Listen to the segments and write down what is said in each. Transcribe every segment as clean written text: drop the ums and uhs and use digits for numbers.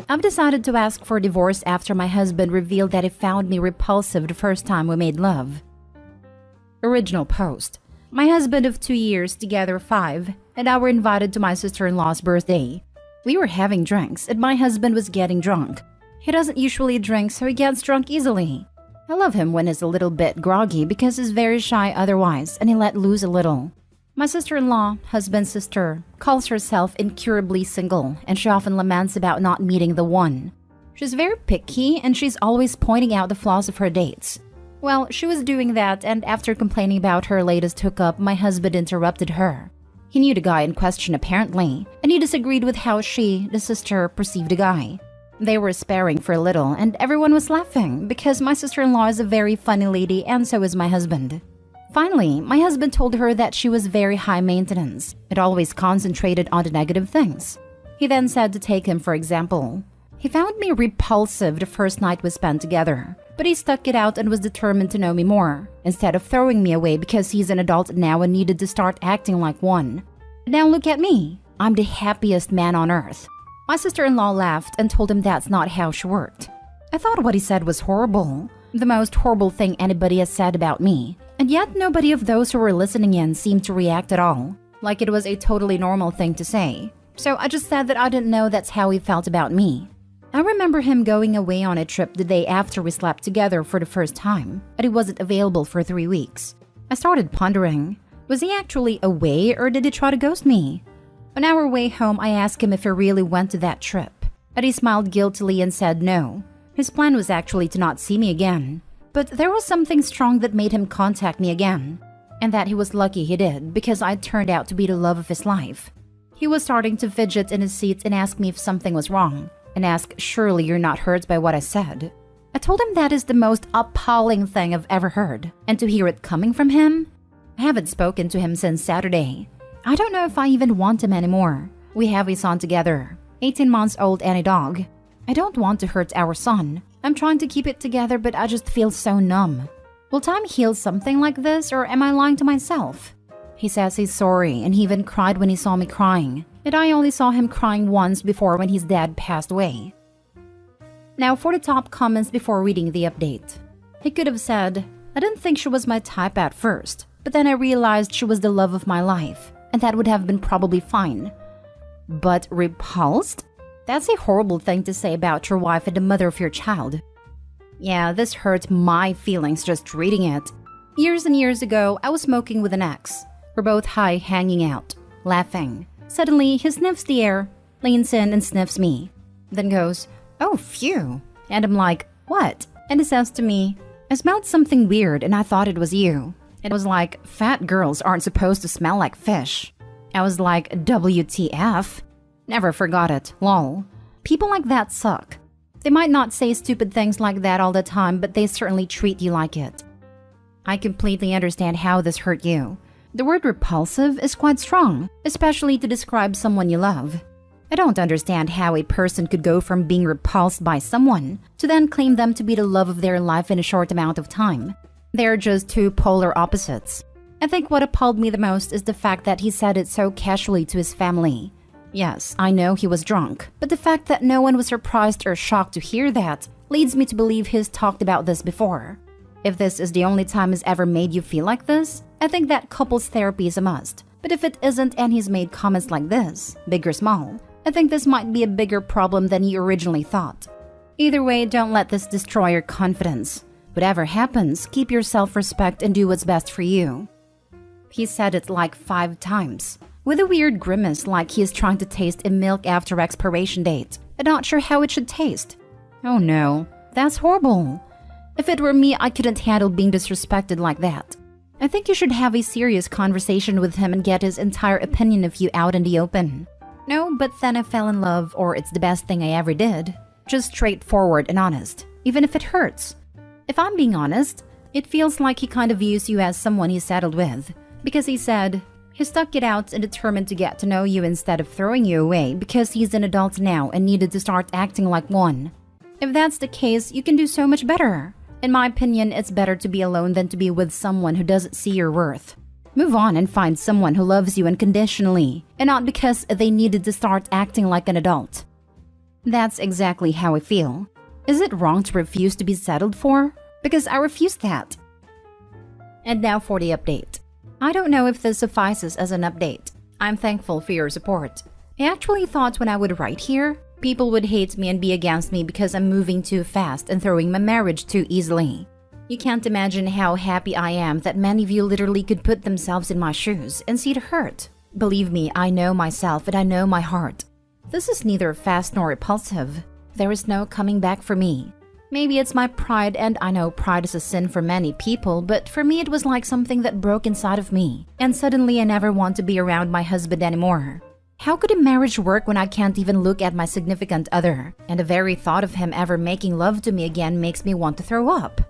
I've decided to ask for divorce after my husband revealed that he found me repulsive the first time we made love. Original post. My husband of 2 years, together 5, and I were invited to my sister-in-law's birthday. We were having drinks, and my husband was getting drunk. He doesn't usually drink, so he gets drunk easily. I love him when he's a little bit groggy because he's very shy otherwise, and he let loose a little. My sister-in-law, husband's sister, calls herself incurably single, and she often laments about not meeting the one. She's very picky, and she's always pointing out the flaws of her dates. Well, she was doing that, and after complaining about her latest hookup, my husband interrupted her. He knew the guy in question apparently, and he disagreed with how she, the sister, perceived the guy. They were sparring for a little, and everyone was laughing because my sister-in-law is a very funny lady, and so is my husband. Finally, my husband told her that she was very high maintenance and always concentrated on the negative things. He then said to take him for example. He found me repulsive the first night we spent together, but he stuck it out and was determined to know me more, instead of throwing me away because he's an adult now and needed to start acting like one. Now look at me. I'm the happiest man on earth. My sister-in-law laughed and told him that's not how she worked. I thought what he said was horrible. The most horrible thing anybody has said about me. And yet nobody of those who were listening in seemed to react at all, like it was a totally normal thing to say. So I just said that I didn't know that's how he felt about me. I remember him going away on a trip the day after we slept together for the first time, and he wasn't available for 3 weeks. I started pondering, was he actually away or did he try to ghost me? On our way home, I asked him if he really went to that trip, and he smiled guiltily and said no. His plan was actually to not see me again. But there was something strong that made him contact me again, and that he was lucky he did because I turned out to be the love of his life. He was starting to fidget in his seat and ask me if something was wrong, and ask, surely you're not hurt by what I said. I told him that is the most appalling thing I've ever heard, and to hear it coming from him? I haven't spoken to him since Saturday. I don't know if I even want him anymore. We have a son together, 18 months old and a dog. I don't want to hurt our son. I'm trying to keep it together, but I just feel so numb. Will time heal something like this, or am I lying to myself? He says he's sorry, and he even cried when he saw me crying. And I only saw him crying once before when his dad passed away. Now for the top comments before reading the update. He could have said, I didn't think she was my type at first, but then I realized she was the love of my life, and that would have been probably fine. But repulsed? That's a horrible thing to say about your wife and the mother of your child. Yeah, this hurt my feelings just reading it. Years and years ago, I was smoking with an ex. We're both high, hanging out, laughing. Suddenly, he sniffs the air, leans in and sniffs me. Then goes, oh, phew. And I'm like, what? And he says to me, I smelled something weird and I thought it was you. It was like, fat girls aren't supposed to smell like fish. I was like, WTF? Never forgot it, lol. People like that suck. They might not say stupid things like that all the time, but they certainly treat you like it. I completely understand how this hurt you. The word repulsive is quite strong, especially to describe someone you love. I don't understand how a person could go from being repulsed by someone to then claim them to be the love of their life in a short amount of time. They're just two polar opposites. I think what appalled me the most is the fact that he said it so casually to his family. Yes, I know he was drunk, but the fact that no one was surprised or shocked to hear that leads me to believe he's talked about this before. If this is the only time he's ever made you feel like this, I think that couples therapy is a must. But if it isn't and he's made comments like this, big or small, I think this might be a bigger problem than you originally thought. Either way, don't let this destroy your confidence. Whatever happens, keep your self-respect and do what's best for you. He said it like 5 times, with a weird grimace like he is trying to taste a milk after expiration date and not sure how it should taste. Oh no, that's horrible. If it were me, I couldn't handle being disrespected like that. I think you should have a serious conversation with him and get his entire opinion of you out in the open. No, but then I fell in love, or it's the best thing I ever did. Just straightforward and honest, even if it hurts. If I'm being honest, it feels like he kind of views you as someone he settled with. Because he said, he stuck it out and determined to get to know you instead of throwing you away because he's an adult now and needed to start acting like one. If that's the case, you can do so much better. In my opinion, it's better to be alone than to be with someone who doesn't see your worth. Move on and find someone who loves you unconditionally, and not because they needed to start acting like an adult. That's exactly how I feel. Is it wrong to refuse to be settled for? Because I refuse that. And now for the update. I don't know if this suffices as an update. I'm thankful for your support. I actually thought when I would write here, people would hate me and be against me because I'm moving too fast and throwing my marriage too easily. You can't imagine how happy I am that many of you literally could put themselves in my shoes and see it hurt. Believe me, I know myself and I know my heart. This is neither fast nor repulsive. There is no coming back for me. Maybe it's my pride, and I know pride is a sin for many people, but for me it was like something that broke inside of me, and suddenly I never want to be around my husband anymore. How could a marriage work when I can't even look at my significant other? And the very thought of him ever making love to me again makes me want to throw up.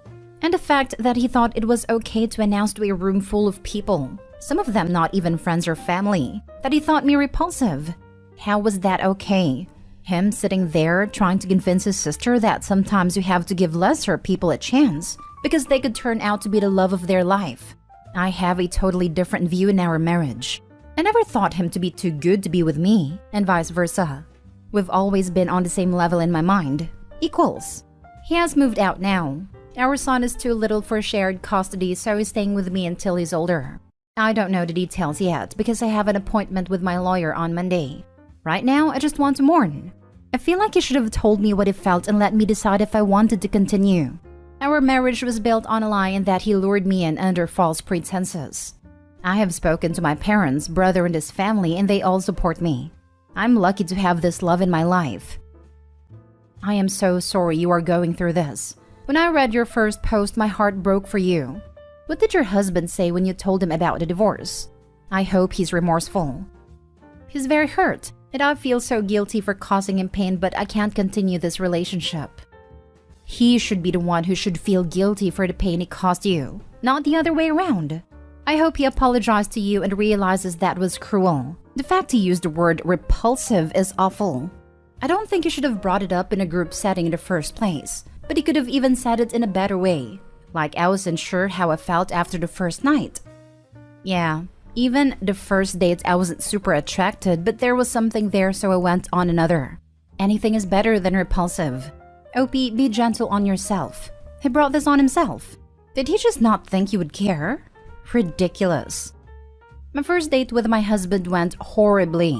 And the fact that he thought it was okay to announce to a room full of people, some of them not even friends or family, that he thought me repulsive. How was that okay? Him sitting there trying to convince his sister that sometimes you have to give lesser people a chance because they could turn out to be the love of their life. I have a totally different view in our marriage. I never thought him to be too good to be with me, and vice versa. We've always been on the same level in my mind. Equals. He has moved out now. Our son is too little for shared custody, so he's staying with me until he's older. I don't know the details yet because I have an appointment with my lawyer on Monday. Right now, I just want to mourn. I feel like he should have told me what he felt and let me decide if I wanted to continue. Our marriage was built on a lie and that he lured me in under false pretenses. I have spoken to my parents, brother, and his family, and they all support me. I'm lucky to have this love in my life. I am so sorry you are going through this. When I read your first post, my heart broke for you. What did your husband say when you told him about the divorce? I hope he's remorseful. He's very hurt, and I feel so guilty for causing him pain, but I can't continue this relationship. He should be the one who should feel guilty for the pain he caused you, not the other way around. I hope he apologized to you and realizes that was cruel. The fact he used the word repulsive is awful. I don't think he should have brought it up in a group setting in the first place, but he could have even said it in a better way, like I wasn't sure how I felt after the first night. Yeah. Even the first date, I wasn't super attracted, but there was something there, so I went on another. Anything is better than repulsive. OP, be gentle on yourself. He brought this on himself. Did he just not think you would care? Ridiculous. My first date with my husband went horribly.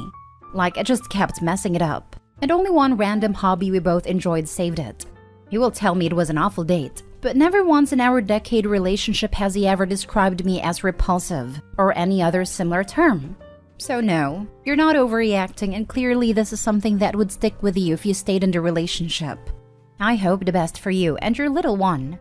Like, I just kept messing it up. And only one random hobby we both enjoyed saved it. He will tell me it was an awful date, but never once in our decade relationship has he ever described me as repulsive or any other similar term. So no, you're not overreacting, and clearly this is something that would stick with you if you stayed in the relationship. I hope the best for you and your little one.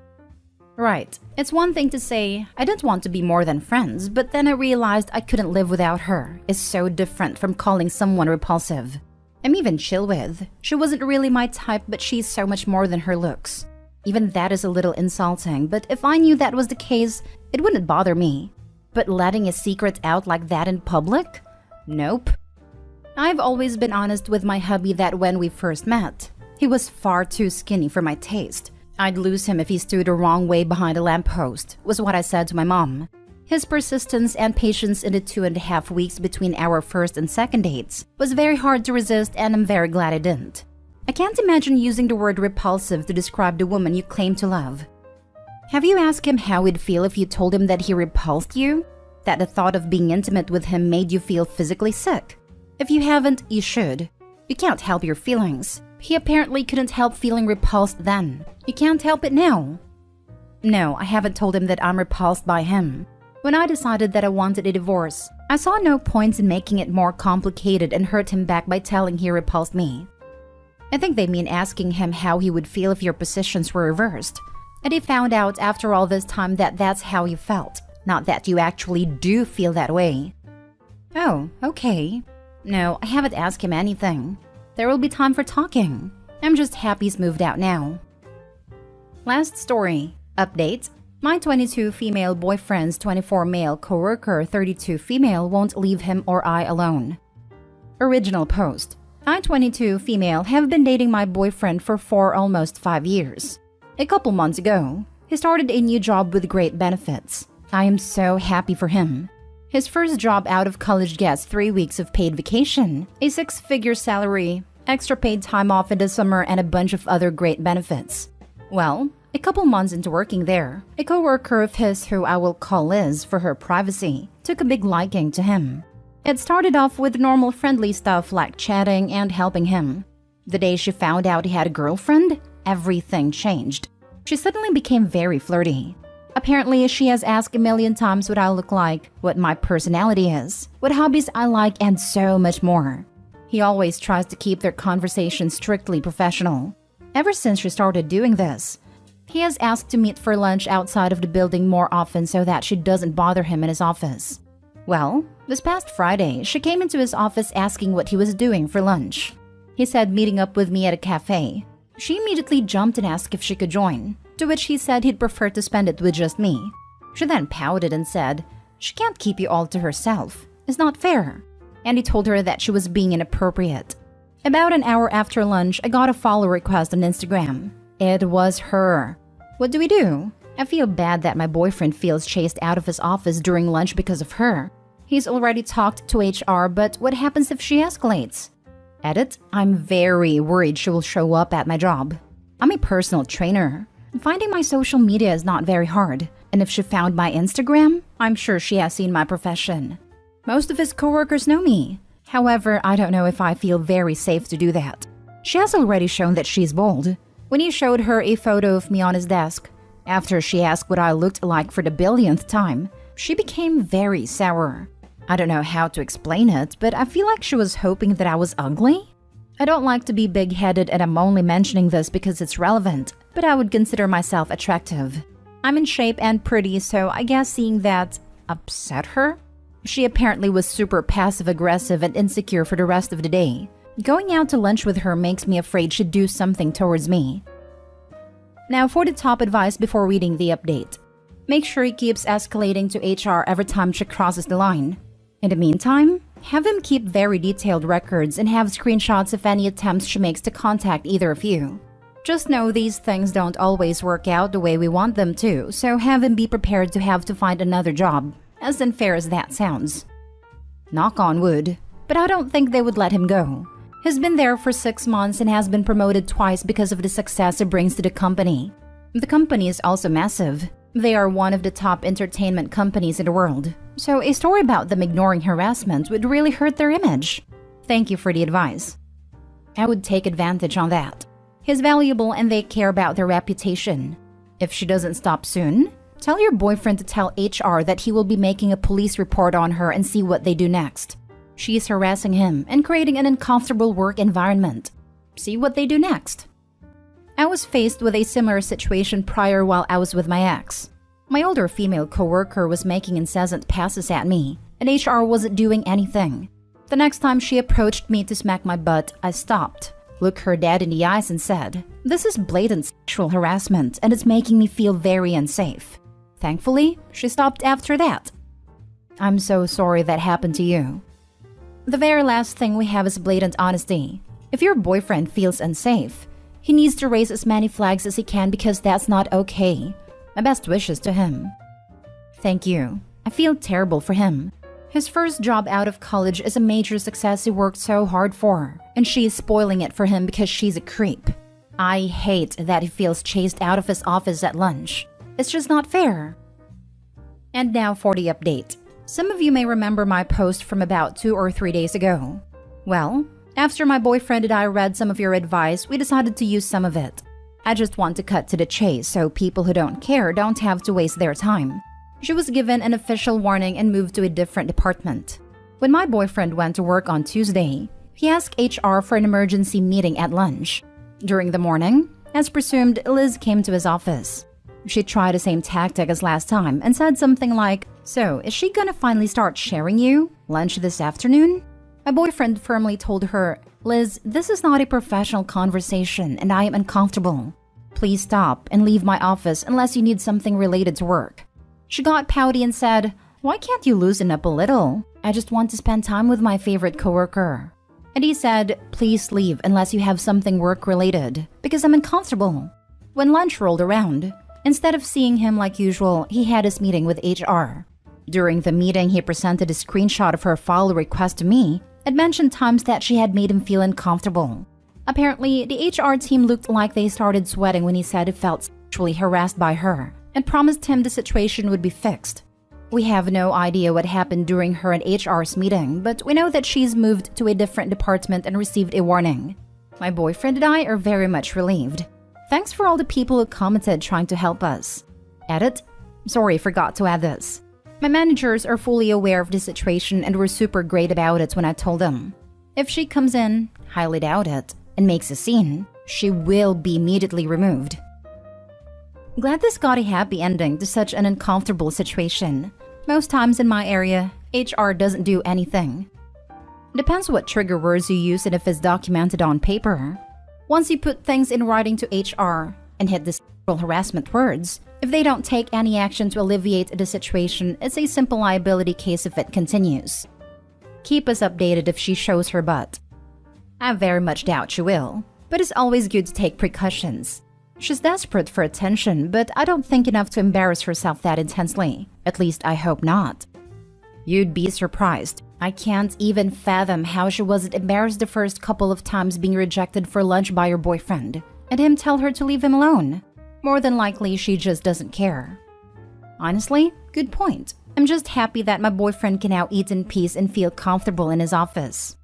Right, it's one thing to say, I didn't want to be more than friends, but then I realized I couldn't live without her. It's so different from calling someone repulsive. I'm even chill with. She wasn't really my type, but she's so much more than her looks. Even that is a little insulting, but if I knew that was the case, it wouldn't bother me. But letting a secret out like that in public? Nope. I've always been honest with my hubby that when we first met, he was far too skinny for my taste. I'd lose him if he stood the wrong way behind a lamppost, was what I said to my mom. His persistence and patience in the 2.5 weeks between our first and second dates was very hard to resist, and I'm very glad I didn't. I can't imagine using the word repulsive to describe the woman you claim to love. Have you asked him how he'd feel if you told him that he repulsed you? That the thought of being intimate with him made you feel physically sick? If you haven't, you should. You can't help your feelings. He apparently couldn't help feeling repulsed then. You can't help it now. No, I haven't told him that I'm repulsed by him. When I decided that I wanted a divorce, I saw no points in making it more complicated and hurt him back by telling he repulsed me. I think they mean asking him how he would feel if your positions were reversed. And he found out after all this time that that's how you felt, not that you actually do feel that way. Oh, okay. No, I haven't asked him anything. There will be time for talking. I'm just happy he's moved out now. Last story. Update. My 22 female boyfriend's 24 male coworker 32 female won't leave him or I alone. Original post. I 22 female have been dating my boyfriend for almost 5 years. A couple months ago, he started a new job with great benefits. I am so happy for him. His first job out of college gets 3 weeks of paid vacation, a 6-figure salary, extra paid time off in the summer, and a bunch of other great benefits. Well, a couple months into working there, a coworker of his, who I will call Liz for her privacy, took a big liking to him. It started off with normal friendly stuff like chatting and helping him. The day she found out he had a girlfriend, everything changed. She suddenly became very flirty. Apparently, she has asked a million times what I look like, what my personality is, what hobbies I like, and so much more. He always tries to keep their conversation strictly professional. Ever since she started doing this, he has asked to meet for lunch outside of the building more often so that she doesn't bother him in his office. Well, this past Friday, she came into his office asking what he was doing for lunch. He said meeting up with me at a cafe. She immediately jumped and asked if she could join, to which he said he'd prefer to spend it with just me. She then pouted and said, "She can't keep you all to herself. It's not fair." And he told her that she was being inappropriate. About an hour after lunch, I got a follow request on Instagram. It was her. What do we do? I feel bad that my boyfriend feels chased out of his office during lunch because of her. He's already talked to HR, but what happens if she escalates? Edit, I'm very worried she will show up at my job. I'm a personal trainer. Finding my social media is not very hard, and if she found my Instagram, I'm sure she has seen my profession. Most of his coworkers know me. However, I don't know if I feel very safe to do that. She has already shown that she's bold. When he showed her a photo of me on his desk, after she asked what I looked like for the billionth time, she became very sour. I don't know how to explain it, but I feel like she was hoping that I was ugly. I don't like to be big-headed, and I'm only mentioning this because it's relevant, but I would consider myself attractive. I'm in shape and pretty, so I guess seeing that upset her. She apparently was super passive-aggressive and insecure for the rest of the day. Going out to lunch with her makes me afraid she'd do something towards me. Now for the top advice before reading the update. Make sure he keeps escalating to HR every time she crosses the line. In the meantime, have him keep very detailed records and have screenshots of any attempts she makes to contact either of you. Just know these things don't always work out the way we want them to, so have him be prepared to have to find another job, as unfair as that sounds. Knock on wood, but I don't think they would let him go. He's been there for 6 months and has been promoted twice because of the success it brings to the company. The company is also massive. They are one of the top entertainment companies in the world, so a story about them ignoring harassment would really hurt their image. Thank you for the advice. I would take advantage on that. He's valuable and they care about their reputation. If she doesn't stop soon, tell your boyfriend to tell HR that he will be making a police report on her and see what they do next. She's harassing him and creating an uncomfortable work environment. See what they do next. I was faced with a similar situation prior while I was with my ex. My older female coworker was making incessant passes at me, and HR wasn't doing anything. The next time she approached me to smack my butt, I stopped, looked her dead in the eyes and said, "This is blatant sexual harassment and it's making me feel very unsafe." Thankfully, she stopped after that. I'm so sorry that happened to you. The very last thing we have is blatant honesty. If your boyfriend feels unsafe, he needs to raise as many flags as he can because that's not okay. My best wishes to him. Thank you. I feel terrible for him. His first job out of college is a major success he worked so hard for, and she is spoiling it for him because she's a creep. I hate that he feels chased out of his office at lunch. It's just not fair. And now for the update. Some of you may remember my post from about 2 or 3 days ago. Well, after my boyfriend and I read some of your advice, we decided to use some of it. I just want to cut to the chase so people who don't care don't have to waste their time. She was given an official warning and moved to a different department. When my boyfriend went to work on Tuesday, he asked HR for an emergency meeting at lunch. During the morning, as presumed, Liz came to his office. She tried the same tactic as last time and said something like, "So, is she gonna finally start sharing you lunch this afternoon?" My boyfriend firmly told her, "Liz, this is not a professional conversation and I am uncomfortable. Please stop and leave my office unless you need something related to work." She got pouty and said, "Why can't you loosen up a little? I just want to spend time with my favorite coworker." And he said, "Please leave unless you have something work-related, because I'm uncomfortable." When lunch rolled around, instead of seeing him like usual, he had his meeting with HR. During the meeting, he presented a screenshot of her follow request to me and mentioned times that she had made him feel uncomfortable. Apparently, the HR team looked like they started sweating when he said he felt sexually harassed by her and promised him the situation would be fixed. We have no idea what happened during her and HR's meeting, but we know that she's moved to a different department and received a warning. My boyfriend and I are very much relieved. Thanks for all the people who commented trying to help us. Edit. Sorry, forgot to add this. My managers are fully aware of the situation and were super great about it when I told them. If she comes in, highly doubt it, and makes a scene, she will be immediately removed. Glad this got a happy ending to such an uncomfortable situation. Most times in my area, HR doesn't do anything. Depends what trigger words you use and if it's documented on paper. Once you put things in writing to HR and hit the sexual harassment words, if they don't take any action to alleviate the situation, it's a simple liability case if it continues. Keep us updated if she shows her butt. I very much doubt she will, but it's always good to take precautions. She's desperate for attention, but I don't think enough to embarrass herself that intensely. At least I hope not. You'd be surprised. I can't even fathom how she wasn't embarrassed the first couple of times being rejected for lunch by her boyfriend, and him tell her to leave him alone. More than likely, she just doesn't care. Honestly, good point. I'm just happy that my boyfriend can now eat in peace and feel comfortable in his office.